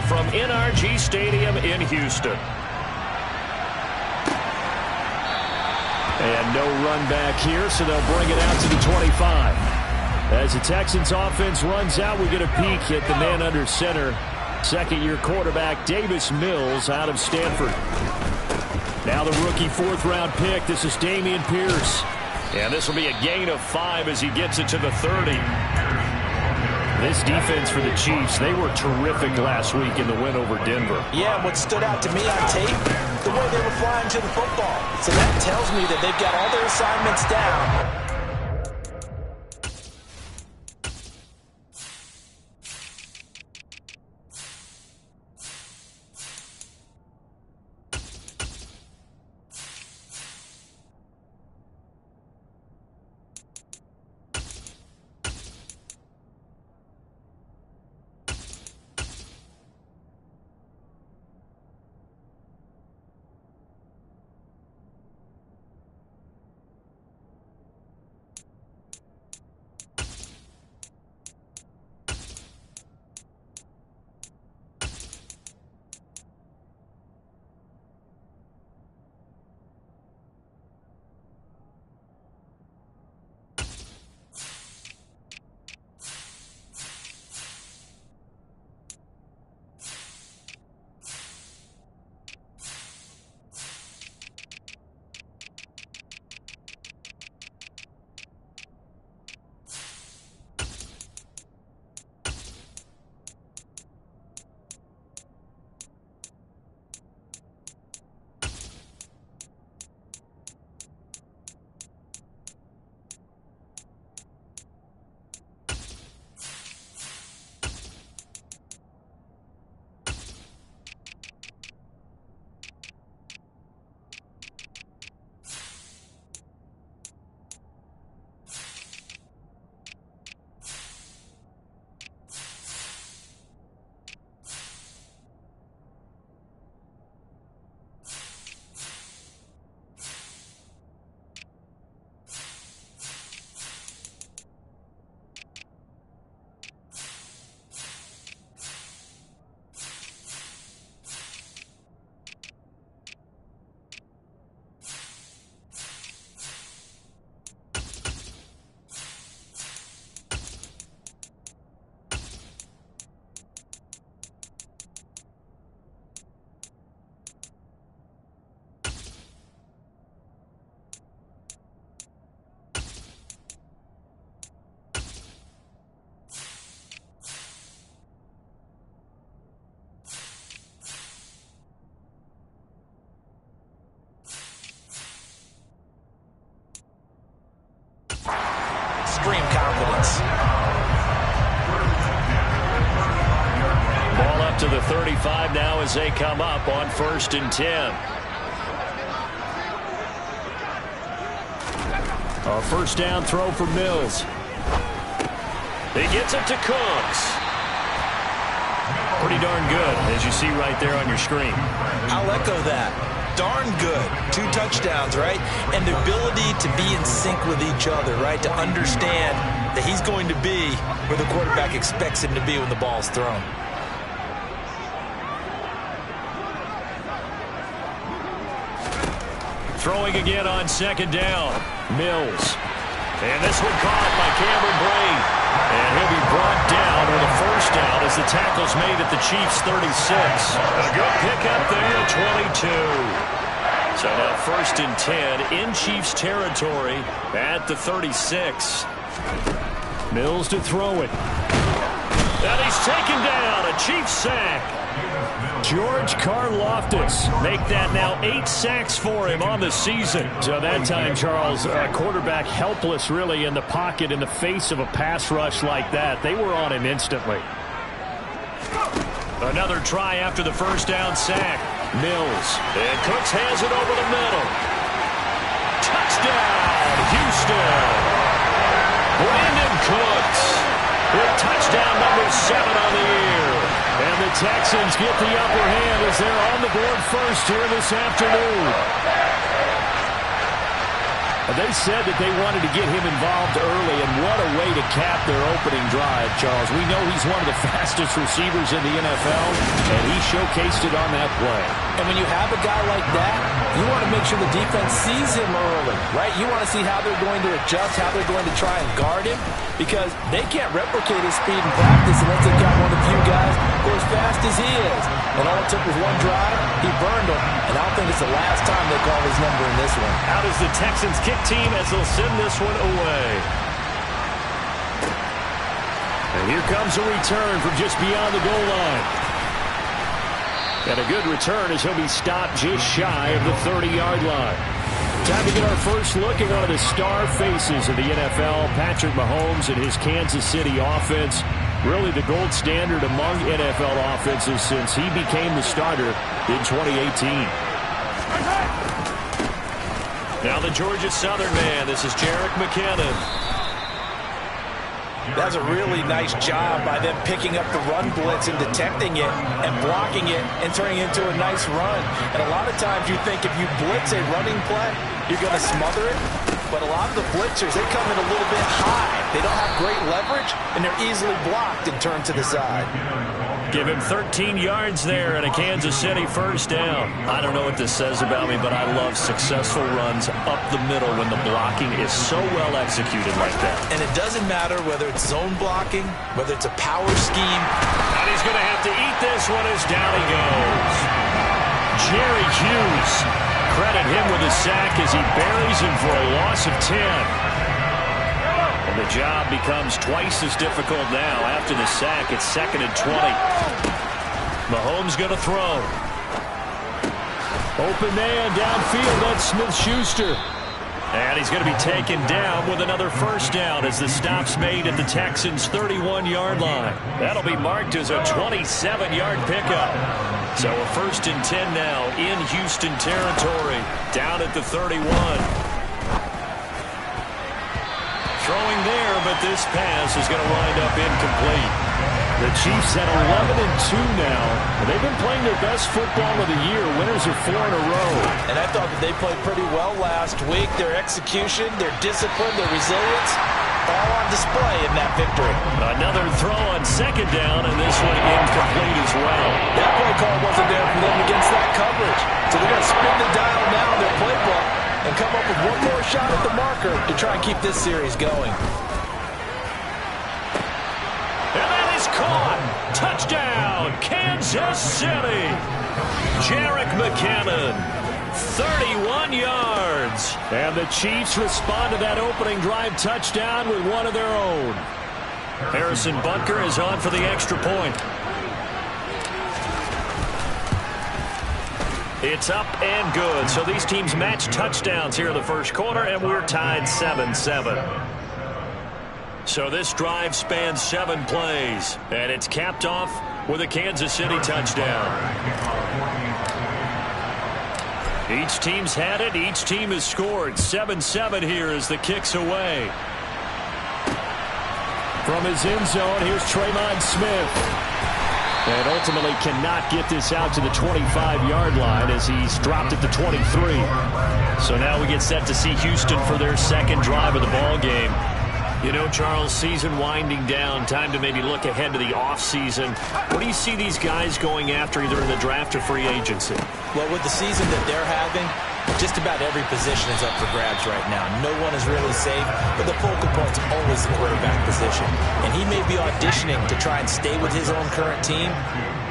from NRG Stadium in Houston. And no run back here, so they'll bring it out to the 25. As the Texans offense runs out, we get a peek at the man under center. Second-year quarterback Davis Mills out of Stanford. Now the rookie fourth-round pick. This is Dameon Pierce. And this will be a gain of 5 as he gets it to the 30. This defense for the Chiefs, they were terrific last week in the win over Denver. Yeah, and what stood out to me on tape, the way they were flying to the football. So that tells me that they've got all their assignments down. Extreme confidence. Ball up to the 35 now as they come up on 1st and 10. A first down throw for Mills. He gets it to Cooks. Pretty darn good, as you see right there on your screen. I'll echo that. Darn good. 2 touchdowns, right? And the ability to be in sync with each other, right? To understand that he's going to be where the quarterback expects him to be when the ball's thrown. Throwing again on 2nd down. Mills. And this one caught by Cameron Brate. And he'll be brought down with a first down as the tackle's made at the Chiefs' 36. A good pickup there, 22. So now 1st and 10 in Chiefs territory at the 36. Mills to throw it. And he's taken down, a Chiefs sack. George Karlaftis make that now 8 sacks for him on the season. So that time, Charles, quarterback helpless really in the pocket in the face of a pass rush like that. They were on him instantly. Another try after the first down sack. Mills. And Cooks has it over the middle. Touchdown, Houston. Brandon Cooks with touchdown number 7 on the year. And the Texans get the upper hand as they're on the board first here this afternoon. They said that they wanted to get him involved early, and what a way to cap their opening drive, Charles. We know he's one of the fastest receivers in the NFL, and he showcased it on that play. And when you have a guy like that, you want to make sure the defense sees him early, right? You want to see how they're going to adjust, how they're going to try and guard him, because they can't replicate his speed in practice unless they've got one of the few guys go as fast as he is. And all it took was one drive, he burned him, and I don't think it's the last time they call his number in this one. How does the Texans kick team as they'll send this one away? And here comes a return from just beyond the goal line. And a good return as he'll be stopped just shy of the 30-yard line. Time to get our first look at one of the star faces of the NFL, Patrick Mahomes and his Kansas City offense. Really the gold standard among NFL offenses since he became the starter in 2018. Now the Georgia Southern man. This is Jerick McKinnon. That's a really nice job by them picking up the run blitz and detecting it and blocking it and turning it into a nice run. And a lot of times you think if you blitz a running play, you're going to smother it. But a lot of the blitzers, they come in a little bit high. They don't have great leverage, and they're easily blocked and turned to the side. Give him 13 yards there and a Kansas City first down. I don't know what this says about me, but I love successful runs up the middle when the blocking is so well executed like that. And it doesn't matter whether it's zone blocking, whether it's a power scheme. And he's going to have to eat this one as down he goes. Jerry Hughes. Credit him with a sack as he buries him for a loss of 10. And the job becomes twice as difficult now. After the sack, it's 2nd and 20. Mahomes going to throw. Open man downfield. That's Smith-Schuster. And he's going to be taken down with another first down as the stop's made at the Texans' 31-yard line. That'll be marked as a 27-yard pickup. So a 1st and 10 now in Houston territory, down at the 31. Throwing there, but this pass is going to wind up incomplete. The Chiefs at 11-2 now. They've been playing their best football of the year. Winners are 4 in a row. And I thought that they played pretty well last week. Their execution, their discipline, their resilience, all on display in that victory. Another throw on 2nd down, and this one incomplete as well. That play call wasn't there for them against that coverage. So they're going to spin the dial now in their playbook and come up with one more shot at the marker to try and keep this series going. And that is caught. Touchdown, Kansas City. Jerick McKinnon, 31 yards. And the Chiefs respond to that opening drive touchdown with one of their own. Harrison Butker is on for the extra point. It's up and good. So these teams match touchdowns here in the first quarter, and we're tied 7-7. So this drive spans 7 plays, and it's capped off with a Kansas City touchdown. Each team's had it. Each team has scored. 7-7 here as the kick's away. From his end zone, here's Tremon Smith. And ultimately cannot get this out to the 25-yard line as he's dropped at the 23. So now we get set to see Houston for their 2nd drive of the ball game. You know, Charles, season winding down, time to maybe look ahead to the offseason. What do you see these guys going after either in the draft or free agency? Well, with the season that they're having, just about every position is up for grabs right now. No one is really safe, but the focal point's always the quarterback position. And he may be auditioning to try and stay with his own current team.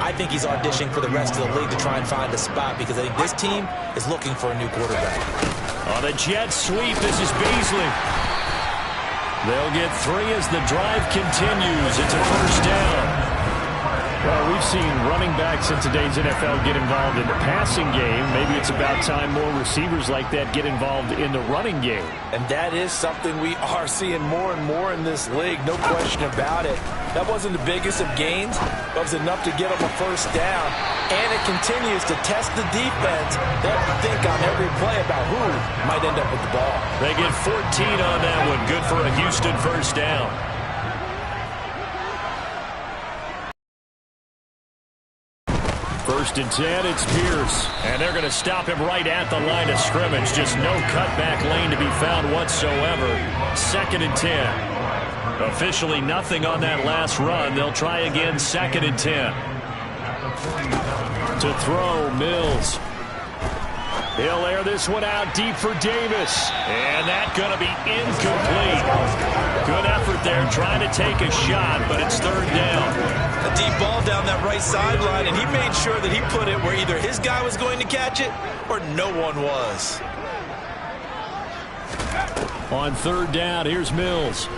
I think he's auditioning for the rest of the league to try and find a spot because I think this team is looking for a new quarterback. On the jet sweep, this is Beasley. They'll get 3 as the drive continues. It's a first down. Well, we've seen running backs in today's NFL get involved in the passing game. Maybe it's about time more receivers like that get involved in the running game. And that is something we are seeing more and more in this league, no question about it. That wasn't the biggest of gains, but it was enough to get them a first down. And it continues to test the defense. They have to think on every play about who might end up with the ball. They get 14 on that one. Good for a Houston first down. First and 10, it's Pierce. And they're going to stop him right at the line of scrimmage. Just no cutback lane to be found whatsoever. Second and 10. Officially nothing on that last run. They'll try again, second and 10. To throw, Mills. He'll air this one out deep for Davis. And that's going to be incomplete. Good effort there trying to take a shot, but it's third down. A deep ball down that right sideline, and he made sure that he put it where either his guy was going to catch it or no one was. On third down, here's Mills.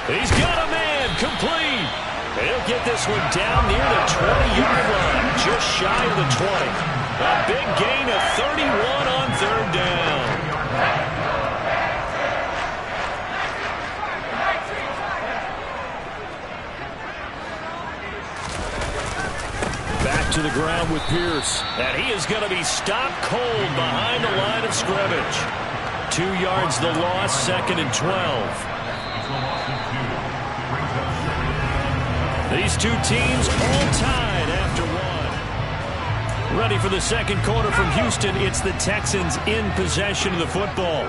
He's got a man, complete. He'll get this one down near the 20-yard line, just shy of the 20. A big gain of 31 on third down. Back to the ground with Pierce. And he is going to be stopped cold behind the line of scrimmage. 2 yards the loss, second and 12. These two teams all tied after one. Ready for the second quarter from Houston. It's the Texans in possession of the football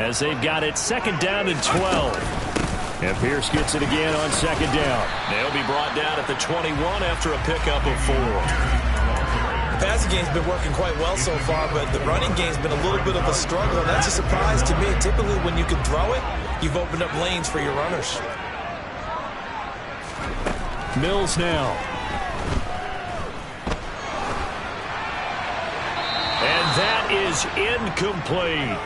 as they've got it second down and 12. And Pierce gets it again on second down. They'll be brought down at the 21 after a pickup of 4. The passing game's been working quite well so far, but the running game's been a little bit of a struggle, and that's a surprise to me. Typically, when you can throw it, you've opened up lanes for your runners. Mills now. And that is incomplete.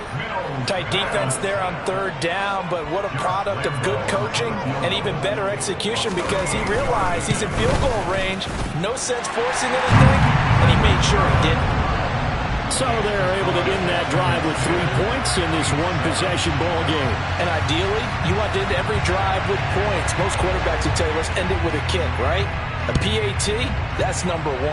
Tight defense there on third down, but what a product of good coaching and even better execution, because he realized he's in field goal range. No sense forcing anything, and he made sure he didn't. So they're able to end that drive with 3 points in this one-possession ball game. And ideally, you want to end every drive with points. Most quarterbacks would tell you, let's end it with a kick, right? A PAT, that's number 1.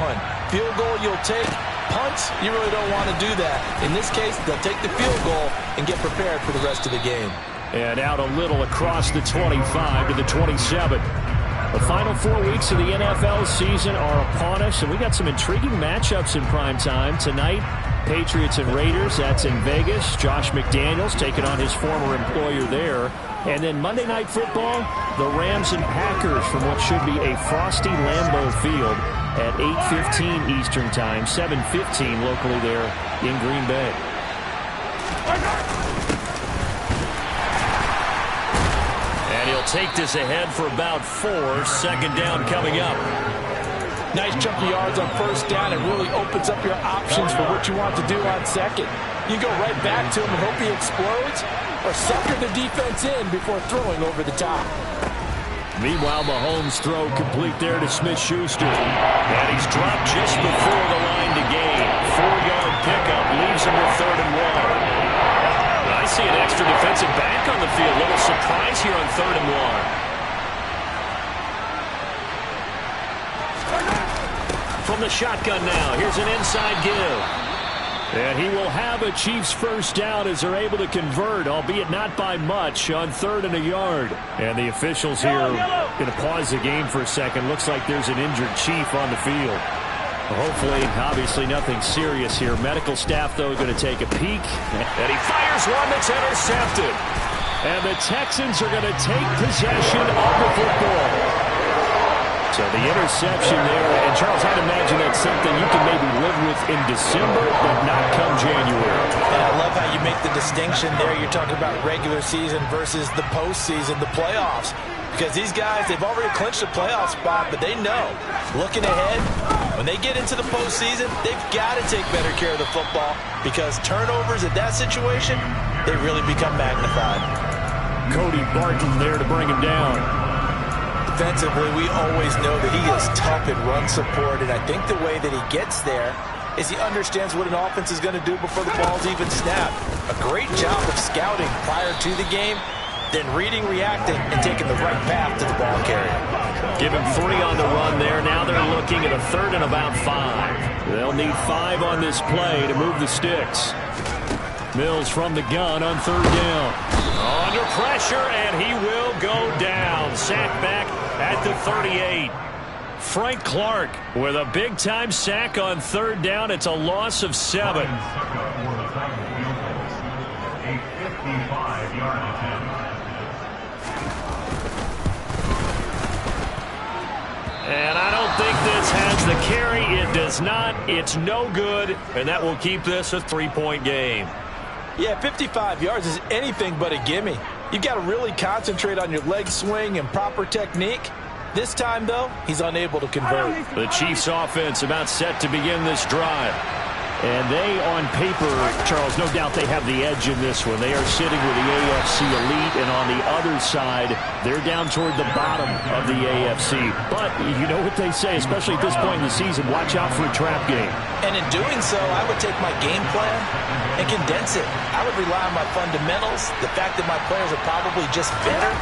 Field goal you'll take. Punts, you really don't want to do that. In this case, they'll take the field goal and get prepared for the rest of the game. And out a little across the 25 to the 27. The final 4 weeks of the NFL season are upon us, and we got some intriguing matchups in prime time tonight. Patriots and Raiders, that's in Vegas. Josh McDaniels taking on his former employer there. And then Monday Night Football, the Rams and Packers from what should be a frosty Lambeau Field at 8:15 Eastern Time, 7:15 locally there in Green Bay. And he'll take this ahead for about 4. Second down coming up. Nice chunk of yards on first down. It really opens up your options for what you want to do on second. You go right back to him and hope he explodes, or sucker the defense in before throwing over the top. Meanwhile, Mahomes' throw complete there to Smith-Schuster. And he's dropped just before the line to gain. 4-yard pickup leaves him with third and 1. I see an extra defensive back on the field. Little surprise here on third and 1. From the shotgun now, here's an inside give. And he will have a Chiefs first down as they're able to convert, albeit not by much, on third and a yard. And the officials here going to pause the game for a second. Looks like there's an injured Chief on the field. Hopefully, obviously nothing serious here. Medical staff, though, going to take a peek. And he fires one that's intercepted. And the Texans are going to take possession of the football. So the interception there, and Charles, I'd imagine that's something you can maybe live with in December, but not come January. And I love how you make the distinction there. You're talking about regular season versus the postseason, the playoffs. Because these guys, they've already clinched a playoff spot, but they know, looking ahead, when they get into the postseason, they've got to take better care of the football, because turnovers in that situation, they really become magnified. Cody Barton there to bring him down. Defensively, we always know that he is tough in run support, and I think the way that he gets there is he understands what an offense is going to do before the ball's even snapped. A great job of scouting prior to the game, then reading, reacting, and taking the right path to the ball carrier. Give him 3 on the run there. Now they're looking at a third and about 5. They'll need 5 on this play to move the sticks. Mills from the gun on third down. Under pressure, and he will go down. Sack back at the 38. Frank Clark with a big-time sack on third down. It's a loss of 7. And I don't think this has the carry. It does not. It's no good, and that will keep this a 3-point game. Yeah, 55 yards is anything but a gimme. You've got to really concentrate on your leg swing and proper technique. This time, though, he's unable to convert. The Chiefs' offense about set to begin this drive. And they, on paper, Charles, no doubt they have the edge in this one. They are sitting with the AFC elite, and on the other side, they're down toward the bottom of the AFC. But you know what they say, especially at this point in the season, watch out for a trap game. And in doing so, I would take my game plan and condense it. I would rely on my fundamentals, the fact that my players are probably just better,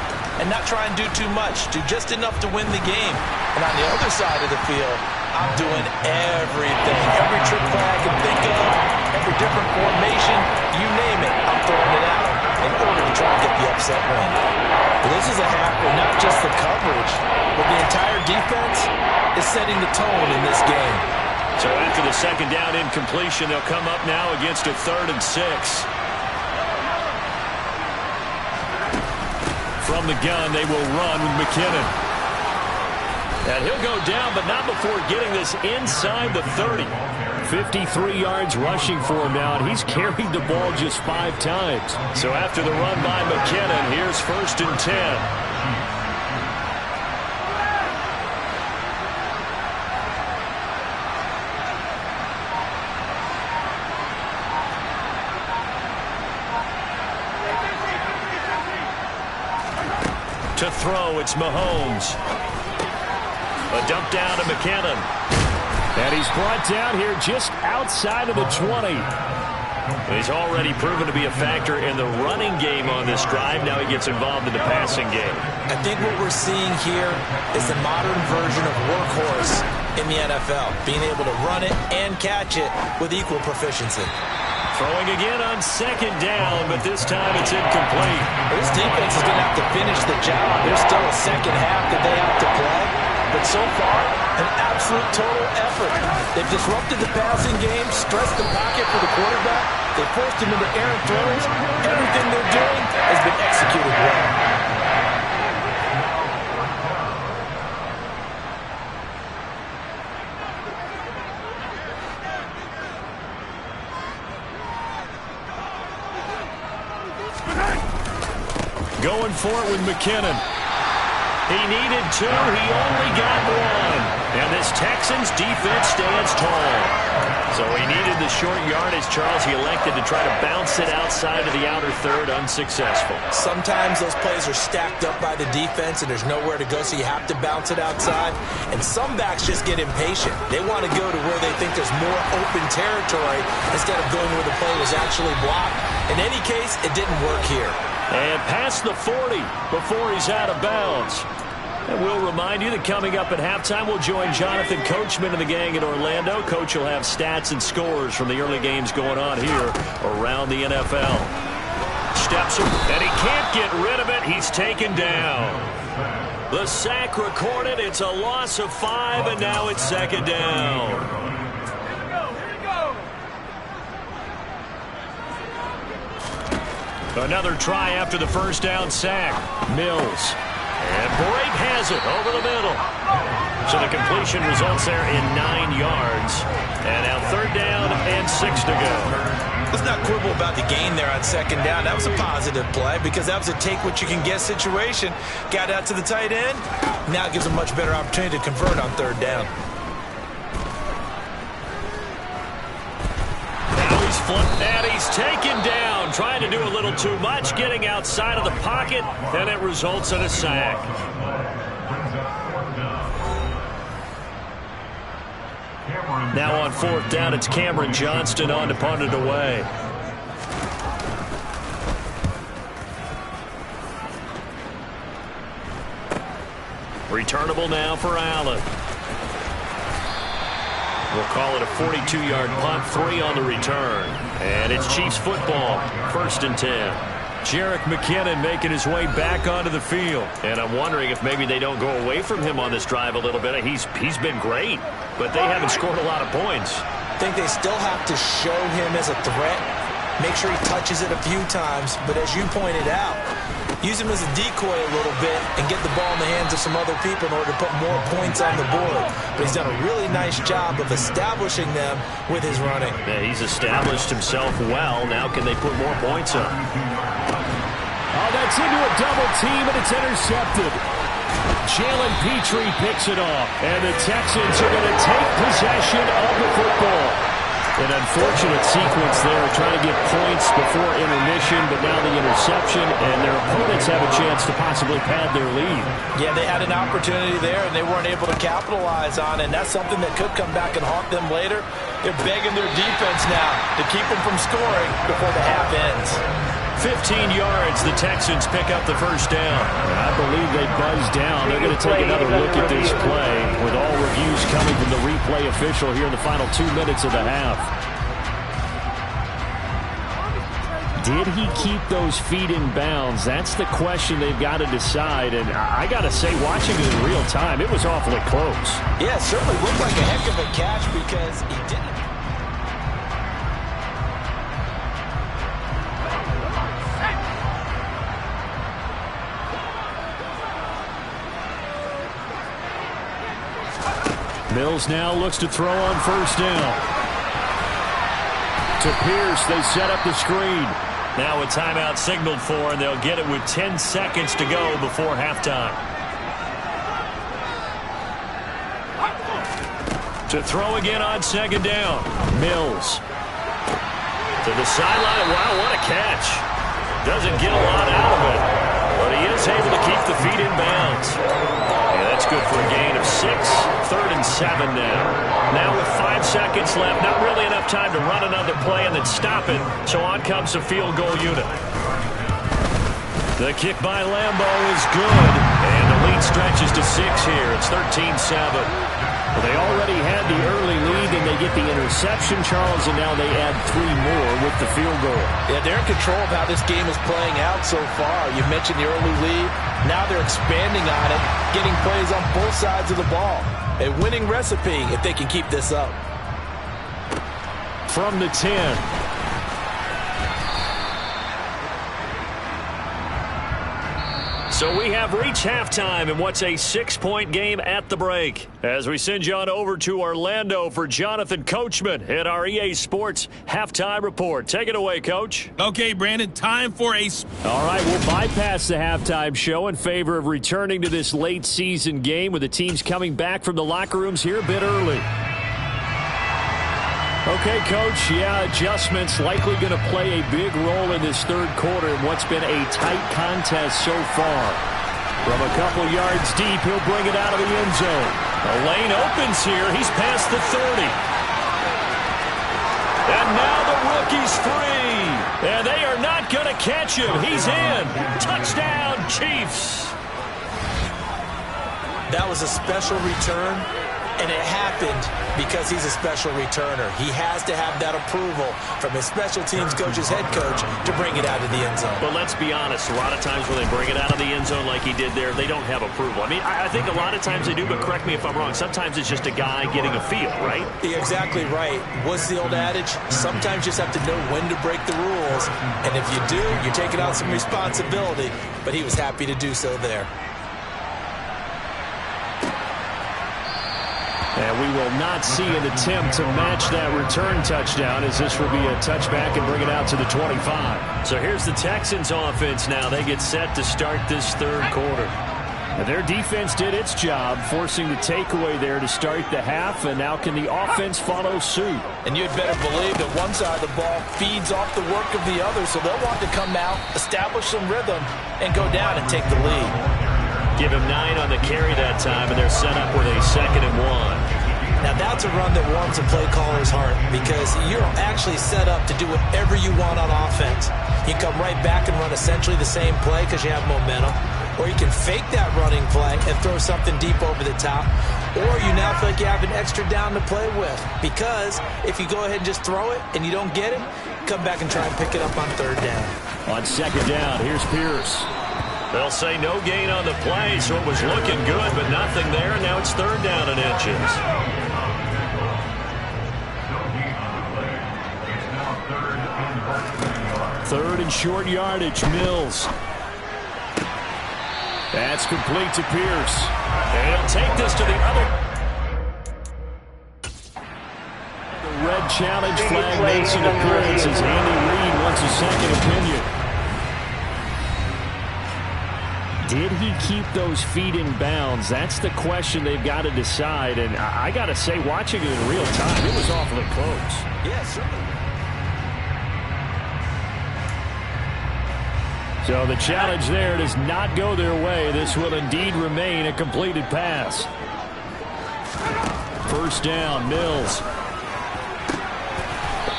and not try and do too much, do just enough to win the game. And on the other side of the field, I'm doing everything. Every trick play I can think of, every different formation, you name it, I'm throwing it out in order to try and get the upset win. But this is a half where not just the coverage, but the entire defense is setting the tone in this game. So after the second down incompletion, they'll come up now against a 3rd and 6. From the gun, they will run with McKinnon. And he'll go down, but not before getting this inside the 30. 53 yards rushing for him now, and he's carried the ball just 5 times. So after the run by McKinnon, here's 1st and 10. To throw, it's Mahomes. A dump down to McKinnon. And he's brought down here just outside of the 20. He's already proven to be a factor in the running game on this drive. Now he gets involved in the passing game. I think what we're seeing here is the modern version of workhorse in the NFL. Being able to run it and catch it with equal proficiency. Throwing again on 2nd down, but this time it's incomplete. This defense is going to have to finish the job. There's still a second half that they have to play. But so far, an absolute total effort. They've disrupted the passing game, stressed the pocket for the quarterback. They forced him into errant throws. Everything they're doing has been executed well. Going for it with McKinnon. He needed 2. He only got 1. And this Texans defense stands tall. So he needed the short yardage, Charles. He elected to try to bounce it outside of the outer third, unsuccessful. Sometimes those plays are stacked up by the defense and there's nowhere to go, so you have to bounce it outside. And some backs just get impatient. They want to go to where they think there's more open territory instead of going where the play was actually blocked. In any case, it didn't work here. And past the 40 before he's out of bounds. And we'll remind you that coming up at halftime, we'll join Jonathan Coachman and the gang in Orlando. Coach will have stats and scores from the early games going on here around the NFL. Steps him, and he can't get rid of it. He's taken down. The sack recorded. It's a loss of 5, and now it's 2nd down. Another try after the 1st down sack. Mills. And Brake has it over the middle. So the completion results there in 9 yards. And now 3rd down and 6 to go. Let's not quibble about the gain there on 2nd down. That was a positive play because that was a take-what-you-can-get situation. Got out to the tight end. Now it gives a much better opportunity to convert on 3rd down. And he's taken down, trying to do a little too much, getting outside of the pocket, and it results in a sack. Now on 4th down, it's Cameron Johnston on to punt it away. Returnable now for Allen. We'll call it a 42-yard punt, 3 on the return. And it's Chiefs football, 1st and 10. Jerick McKinnon making his way back onto the field. And I'm wondering if maybe they don't go away from him on this drive a little bit. He's been great, but they haven't scored a lot of points. I think they still have to show him as a threat. Make sure he touches it a few times. But as you pointed out, use him as a decoy a little bit and get the ball in the hands of some other people in order to put more points on the board. But he's done a really nice job of establishing them with his running. Yeah, he's established himself well. Now can they put more points up? Oh, that's into a double team, and it's intercepted. Jalen Petrie picks it off, and the Texans are going to take possession of the football. An unfortunate sequence there, trying to get points before intermission, but now the interception, and their opponents have a chance to possibly pad their lead. Yeah, they had an opportunity there, and they weren't able to capitalize on it, and that's something that could come back and haunt them later. They're begging their defense now to keep them from scoring before the half ends. 15 yards, the Texans pick up the first down. I believe they buzzed down. They're going to take another look at this play with all reviews coming from the replay official here in the final 2 minutes of the half. Did he keep those feet in bounds? That's the question they've got to decide. And I got to say, watching it in real time, it was awfully close. Yeah, it certainly looked like a heck of a catch because he didn't. Mills now looks to throw on first down. To Pierce, they set up the screen. Now a timeout signaled for, and they'll get it with 10 seconds to go before halftime. To throw again on second down. Mills. To the sideline. Wow, what a catch. Doesn't get a lot out of it, but he is able to keep the feet in bounds. Yeah, that's good for a gain of 6. 3rd and 7 now. Now with 5 seconds left, not really enough time to run another play and then stop it, so on comes a field goal unit. The kick by Lambo is good, and the lead stretches to 6 here. It's 13-7. Well, they already had the early lead, and they get the interception, Charles, and now they add 3 more with the field goal. Yeah, they're in control of how this game is playing out so far. You mentioned the early lead. Now they're expanding on it, getting plays on both sides of the ball. A winning recipe if they can keep this up. From the 10. So we have reached halftime in what's a 6-point game at the break. As we send you on over to Orlando for Jonathan Coachman at our EA Sports Halftime Report. Take it away, Coach. Okay, Brandon, time for a... All right, we'll bypass the halftime show in favor of returning to this late season game with the teams coming back from the locker rooms here a bit early. Okay, Coach, yeah, adjustments likely going to play a big role in this third quarter in what's been a tight contest so far. From a couple yards deep, he'll bring it out of the end zone. The lane opens here. He's past the 30. And now the rookie's free. And they are not going to catch him. He's in. Touchdown, Chiefs. That was a special return, and it happened because he's a special returner. He has to have that approval from his special teams coach's head coach to bring it out of the end zone. But let's be honest, a lot of times when they bring it out of the end zone like he did there, they don't have approval. I mean, I think a lot of times they do, but correct me if I'm wrong. Sometimes it's just a guy getting a feel, right? You're exactly right. What's the old adage? Sometimes you just have to know when to break the rules. And if you do, you're taking on some responsibility. But he was happy to do so there. And we will not see an attempt to match that return touchdown, as this will be a touchback and bring it out to the 25. So here's the Texans offense now. They get set to start this third quarter. And their defense did its job, forcing the takeaway there to start the half, and now can the offense follow suit? And you'd better believe that one side of the ball feeds off the work of the other, so they'll want to come out, establish some rhythm, and go down and take the lead. Give him 9 on the carry that time, and they're set up with a 2nd and 1. Now that's a run that warms a play caller's heart because you're actually set up to do whatever you want on offense. You come right back and run essentially the same play because you have momentum. or you can fake that running play and throw something deep over the top, or you now feel like you have an extra down to play with. Because if you go ahead and just throw it and you don't get it, come back and try and pick it up on third down. On second down, here's Pierce. They'll say no gain on the play, so it was looking good, but nothing there. Now it's third down and inches. Third and short yardage, Mills. That's complete to Pierce. And he'll take this to the other. The red challenge flag makes an appearance as Andy Reid wants a second opinion. Did he keep those feet in bounds? That's the question they've got to decide. And I got to say, watching it in real time, it was awfully close. Yeah, certainly. So the challenge there does not go their way. This will indeed remain a completed pass. First down, Mills.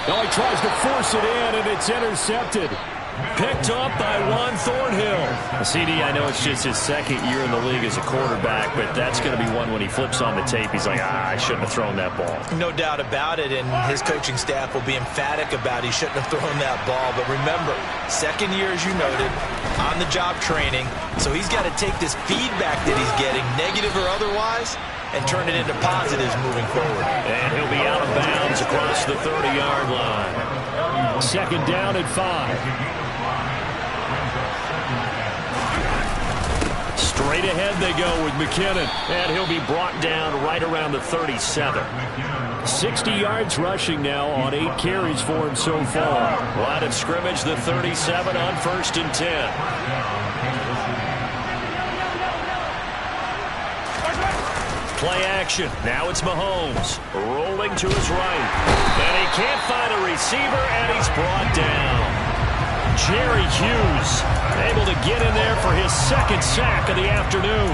Oh, he tries to force it in, and it's intercepted. Picked up by Juan Thornhill. CD, I know it's just his second year in the league as a quarterback, but that's going to be one when he flips on the tape. He's like, I shouldn't have thrown that ball. No doubt about it, and his coaching staff will be emphatic about he shouldn't have thrown that ball. But remember, second year, as you noted, on-the-job training, so he's got to take this feedback that he's getting, negative or otherwise, and turn it into positives moving forward. And he'll be out of bounds across the 30-yard line. Second down at 5. Straight ahead they go with McKinnon, and he'll be brought down right around the 37. 60 yards rushing now on 8 carries for him so far. Line of scrimmage, the 37 on 1st and 10. Play action. Now it's Mahomes rolling to his right. And he can't find a receiver, and he's brought down. Jerry Hughes able to get in there for his second sack of the afternoon.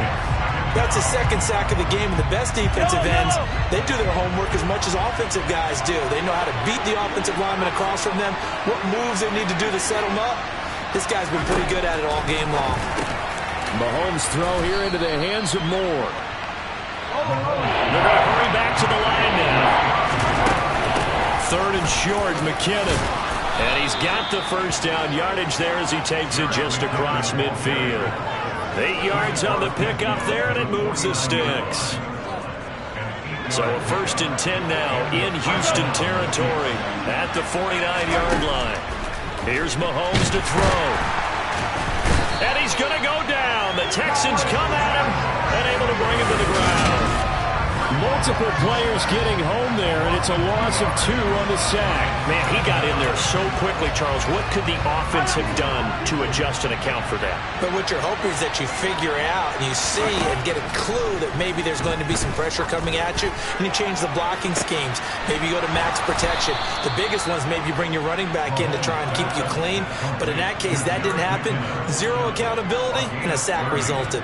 That's a second sack of the game. And the best defensive ends, they do their homework as much as offensive guys do. They know how to beat the offensive lineman across from them, what moves they need to do to set them up. This guy's been pretty good at it all game long. Mahomes' throw here into the hands of Moore. They're going to hurry back to the line now. Third and short, McKinnon. And he's got the first down yardage there as he takes it just across midfield. 8 yards on the pickup there, and it moves the sticks. So a 1st and 10 now in Houston territory at the 49-yard line. Here's Mahomes to throw. And he's going to go down. The Texans come at him and able to bring him to the ground. Multiple players getting home there, and it's a loss of 2 on the sack. Man, he got in there so quickly, Charles. What could the offense have done to adjust and account for that? But what you're hoping is that you figure out and you see and get a clue that maybe there's going to be some pressure coming at you, and you change the blocking schemes. Maybe you go to max protection. The biggest ones, maybe you bring your running back in to try and keep you clean. But in that case, that didn't happen. 0 accountability, and a sack resulted.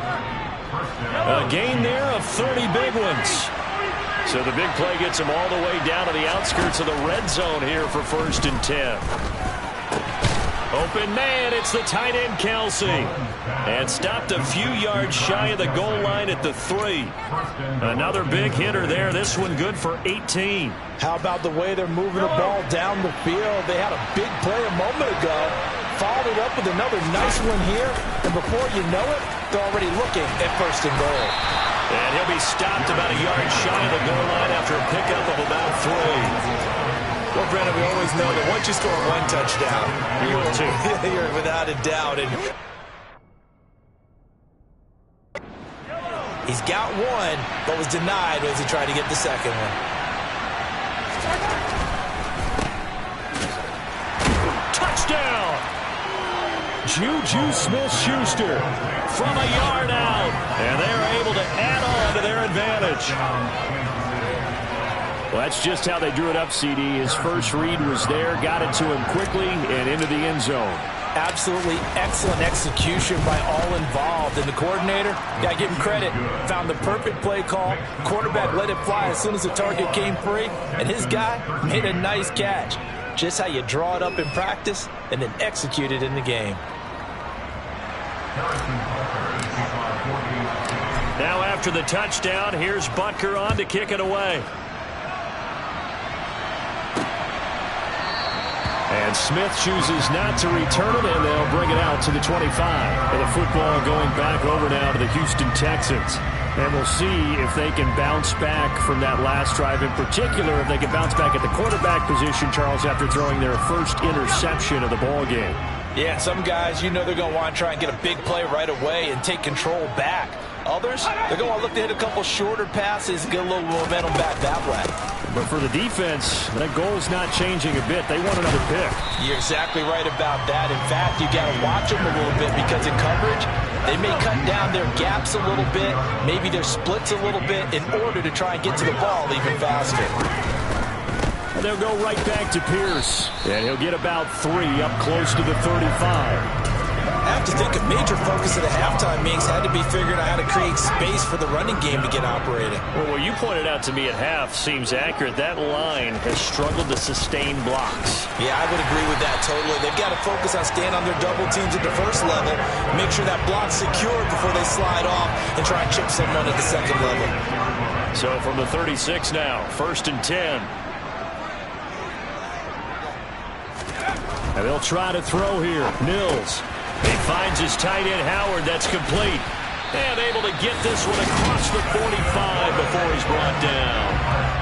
A gain there of 30 big ones. So the big play gets him all the way down to the outskirts of the red zone here for 1st and 10. Open man, it's the tight end Kelsey. And stopped a few yards shy of the goal line at the 3. Another big hitter there. This one good for 18. How about the way they're moving the ball down the field? They had a big play a moment ago. Followed it up with another nice one here. And before you know it, they're already looking at 1st and goal. And he'll be stopped about a yard shy of the goal line after a pickup of about 3. Well, Brandon, we always know that once you score 1 touchdown, you will too. You're without a doubt. And he's got 1, but was denied as he tried to get the second one. Touchdown! Juju Smith-Schuster from a yard out. And they're able to add on to their advantage. Well, that's just how they drew it up, CD. His first read was there, got it to him quickly, and into the end zone. Absolutely excellent execution by all involved. And the coordinator, got to give him credit, found the perfect play call. Quarterback let it fly as soon as the target came free. And his guy made a nice catch. Just how you draw it up in practice and then execute it in the game. Now after the touchdown, here's Butker on to kick it away. And Smith chooses not to return it, and they'll bring it out to the 25. And the football going back over now to the Houston Texans. And we'll see if they can bounce back from that last drive. In particular, if they can bounce back at the quarterback position, Charles, after throwing their first interception of the ball game. Yeah, some guys, you know they're going to want to try and get a big play right away and take control back. Others, they're going to look to hit a couple shorter passes and get a little momentum back that way. But for the defense, that goal's not changing a bit. They want another pick. You're exactly right about that. In fact, you got to watch them a little bit because in coverage, they may cut down their gaps a little bit, maybe their splits a little bit in order to try and get to the ball even faster. And they'll go right back to Pierce. And he'll get about 3 up close to the 35. I have to think a major focus of the halftime meetings had to be figuring out how to create space for the running game to get operating. Well, what you pointed out to me at half seems accurate. That line has struggled to sustain blocks. Yeah, I would agree with that totally. They've got to focus on staying on their double teams at the first level, make sure that block's secure before they slide off and try and chip someone at the second level. So from the 36 now, 1st and 10. And they'll try to throw here. Mills. He finds his tight end, Howard. That's complete. And able to get this one across the 45 before he's brought down.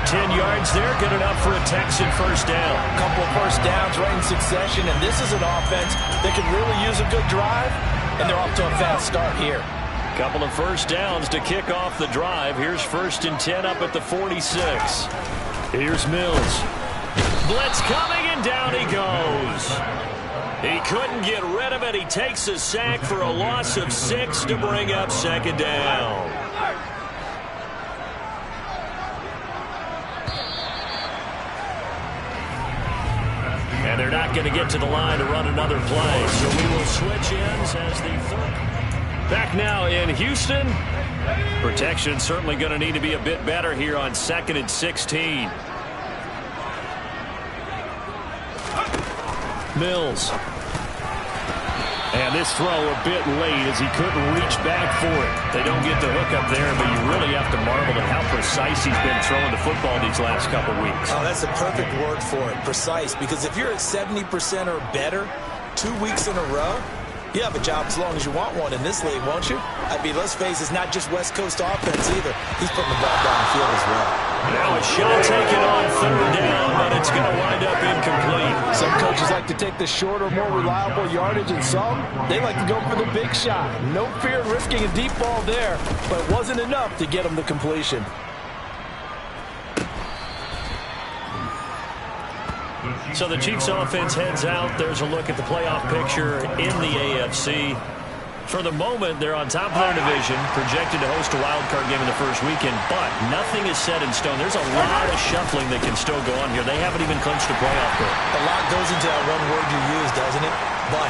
10 yards there, good enough for a Texan first down. A couple of first downs right in succession, and this is an offense that can really use a good drive, and they're off to a fast start here. Couple of first downs to kick off the drive. Here's 1st and 10 up at the 46. Here's Mills. Blitz coming, and down he goes. He couldn't get rid of it. He takes a sack for a loss of 6 to bring up 2nd down. And they're not going to get to the line to run another play. So we will switch ends as the third. Back now in Houston. Protection certainly going to need to be a bit better here on 2nd and 16. Mills. And this throw a bit late as he couldn't reach back for it. They don't get the hook up there, but you really have to marvel at how precise he's been throwing the football these last couple weeks. Oh, that's a perfect word for it, precise, because if you're at 70% or better 2 weeks in a row, you have a job as long as you want one in this league, won't you? I mean, let's face it, it's not just West Coast offense either. He's putting the ball down the field as well. Now a shot taken on 3rd down, but it's going to wind up incomplete. Some coaches like to take the shorter, more reliable yardage, and some, they like to go for the big shot. No fear of risking a deep ball there, but it wasn't enough to get them to completion. So the Chiefs offense heads out. There's a look at the playoff picture in the AFC. For the moment, they're on top of their division, projected to host a wild card game in the first weekend, but nothing is set in stone. There's a lot of shuffling that can still go on here. They haven't even clinched a playoff berth. A lot goes into that one word you use, doesn't it? But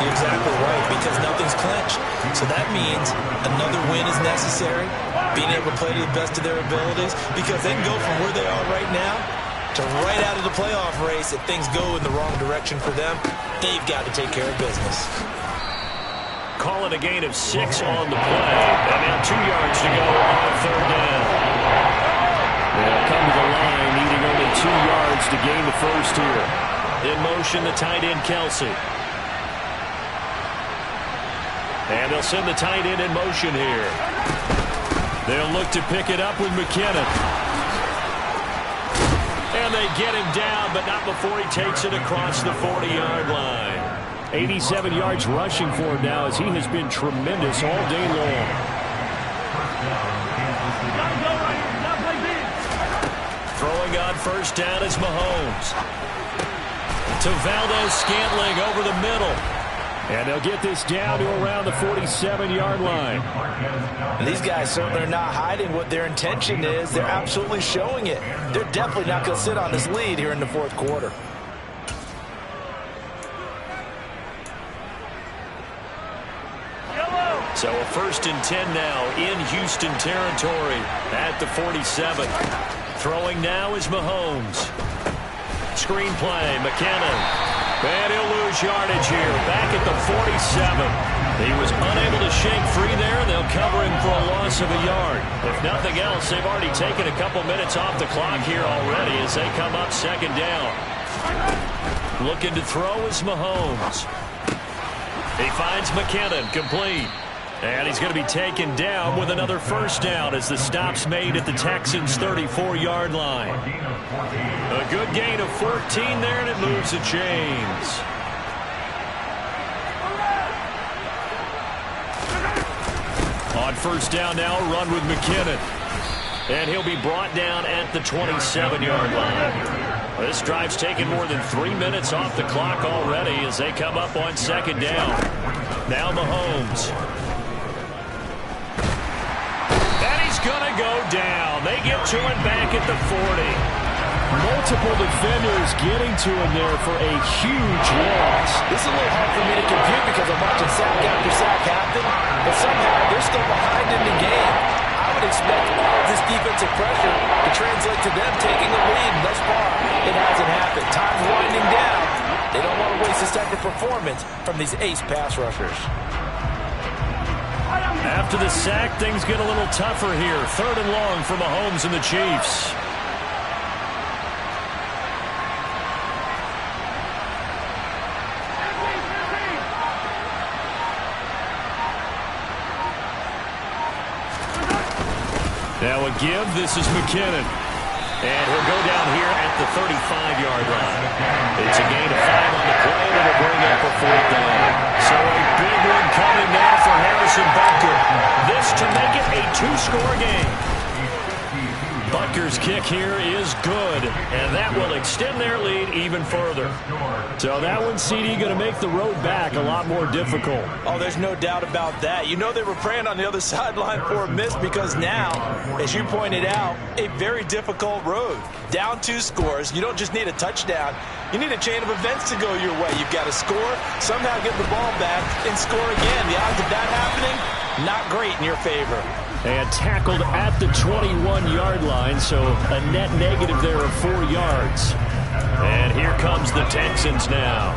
you're exactly right, because nothing's clinched. So that means another win is necessary, being able to play to the best of their abilities, because they can go from where they are right now to right out of the playoff race. If things go in the wrong direction for them, they've got to take care of business. Call it a gain of 6 on the play. And now 2 yards to go on 3rd down. They'll come to the line, needing only 2 yards to gain the first here. In motion, the tight end, Kelsey. And they'll send the tight end in motion here. They'll look to pick it up with McKinnon. And they get him down, but not before he takes it across the 40-yard line. 87 yards rushing for him now as he has been tremendous all day long. Throwing on 1st down is Mahomes. To Valdez-Scantling over the middle. And they'll get this down to around the 47-yard line. And these guys certainly are not hiding what their intention is. They're absolutely showing it. They're definitely not going to sit on this lead here in the 4th quarter. So a 1st and 10 now in Houston territory at the 47. Throwing now is Mahomes. Screen play, McKinnon. And he'll lose yardage here. Back at the 47. He was unable to shake free there. They'll cover him for a loss of a yard. If nothing else, they've already taken a couple minutes off the clock here already as they come up second down. Looking to throw is Mahomes. He finds McKinnon, complete. And he's going to be taken down with another first down as the stop's made at the Texans' 34-yard line. A good gain of 14 there, and it moves the chains. On first down now, run with McKinnon. And he'll be brought down at the 27-yard line. This drive's taken more than 3 minutes off the clock already as they come up on second down. Now Mahomes. And he's going to go down. They get to him back at the 40. Multiple defenders getting to him there for a huge loss. This is a little hard for me to compute because I'm watching sack after sack happen, but somehow they're still behind in the game. I would expect all of this defensive pressure to translate to them taking a lead. Thus far, it hasn't happened. Time's winding down. They don't want to waste this type of performance from these ace pass rushers. After the sack, things get a little tougher here. 3rd and long for Mahomes and the Chiefs. Now a give. This is McKinnon. And he'll go down here at the 35-yard line. It's a gain of 5 on the play, and it'll bring up a 4th down. So a big one coming now for Harrison Butker. This to make it a 2-score game. Butker's kick here is good, and that will extend their lead even further. So that one, CD, going to make the road back a lot more difficult. Oh, there's no doubt about that. You know they were praying on the other sideline for a miss because now, as you pointed out, a very difficult road. Down 2 scores. You don't just need a touchdown. You need a chain of events to go your way. You've got to score, somehow get the ball back, and score again. The odds of that happening, not great in your favor. And tackled at the 21-yard line, so a net negative there of 4 yards. And here comes the Texans now.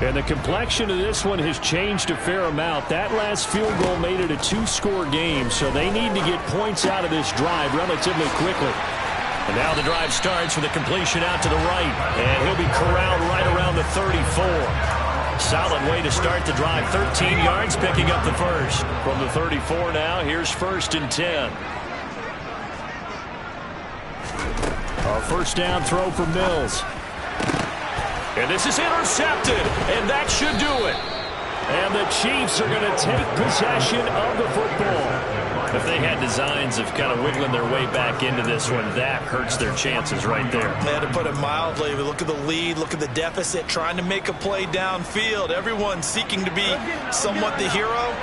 And the complexion of this one has changed a fair amount. That last field goal made it a 2-score game, so they need to get points out of this drive relatively quickly. And now the drive starts with a completion out to the right. And he'll be corralled right around the 34. Solid way to start the drive. 13 yards, picking up the first. From the 34 now, here's 1st and 10. A first down throw for Mills. And this is intercepted, and that should do it. And the Chiefs are going to take possession of the football. If they had designs of kind of wiggling their way back into this one, that hurts their chances right there. They had to put it mildly. Look at the lead, look at the deficit, trying to make a play downfield. Everyone seeking to be somewhat the hero.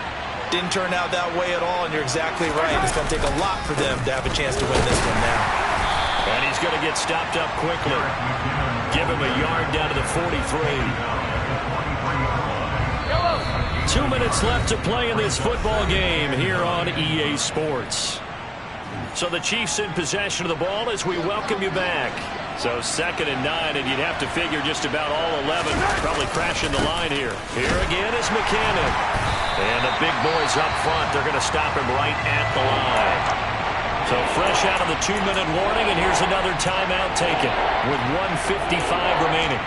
Didn't turn out that way at all, and you're exactly right. It's going to take a lot for them to have a chance to win this one now. And he's going to get stopped up quickly. Give him a yard down to the 43. 2 minutes left to play in this football game here on EA Sports. So the Chiefs in possession of the ball as we welcome you back. So 2nd and 9, and you'd have to figure just about all 11 probably crashing the line here. Here again is McKinnon. And the big boys up front, they're going to stop him right at the line. So fresh out of the 2-minute warning, and here's another timeout taken with 1:55 remaining.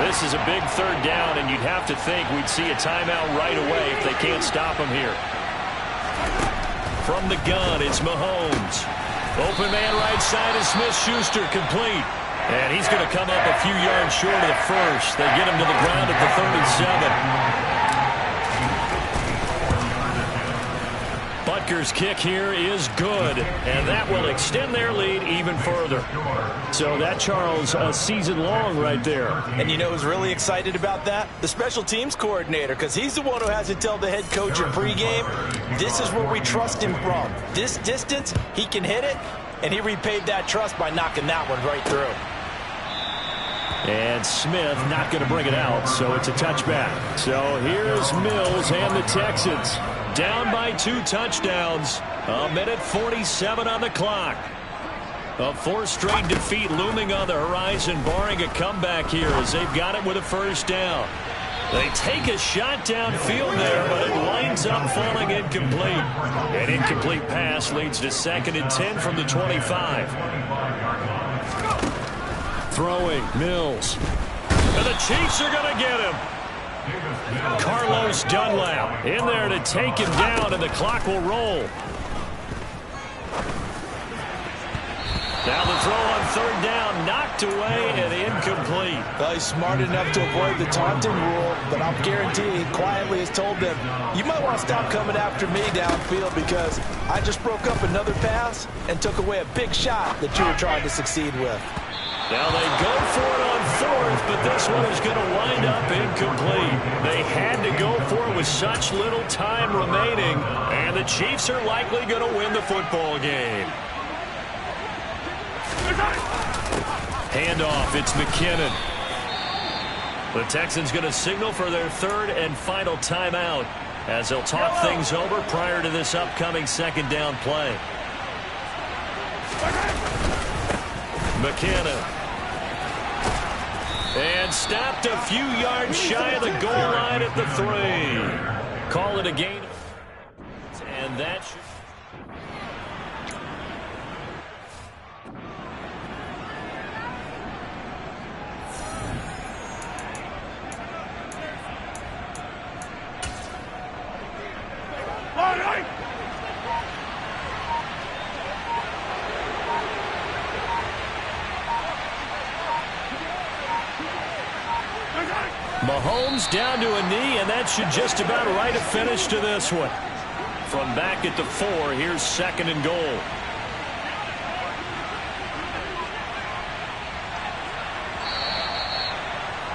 This is a big 3rd down, and you'd have to think we'd see a timeout right away if they can't stop him here. From the gun, it's Mahomes. Open man right side is Smith-Schuster, complete. And he's going to come up a few yards short of the first. They get him to the ground at the 37. Butker's kick here is good, and that will extend their lead even further. So that, Charles, a season long right there. And you know who's really excited about that? The special teams coordinator, because he's the one who has to tell the head coach in pregame, this is where we trust him from. This distance, he can hit it, and he repaid that trust by knocking that one right through. And Smith not going to bring it out, so it's a touchback. So here's Mills and the Texans. Down by 2 touchdowns. A minute 47 on the clock. A 4th straight defeat looming on the horizon, barring a comeback here as they've got it with a first down. They take a shot downfield there, but it winds up falling incomplete. An incomplete pass leads to 2nd and 10 from the 25. Throwing, Mills. And the Chiefs are going to get him. Carlos Dunlap in there to take him down, and the clock will roll. Now the throw on 3rd down, knocked away and incomplete. Well, he's smart enough to avoid the taunting rule, but I'll guarantee he quietly has told them, you might want to stop coming after me downfield because I just broke up another pass and took away a big shot that you were trying to succeed with. Now they go for it on 4th, but this one is going to wind up incomplete. They had to go for it with such little time remaining, and the Chiefs are likely going to win the football game. Handoff, it's McKinnon. The Texans going to signal for their 3rd and final timeout as they'll talk things over prior to this upcoming 2nd down play. McKinnon. And stopped a few yards shy of the goal line at the 3. Call it a gain. And that should... Mahomes down to a knee, and that should just about write a finish to this one. From back at the 4, here's 2nd and goal.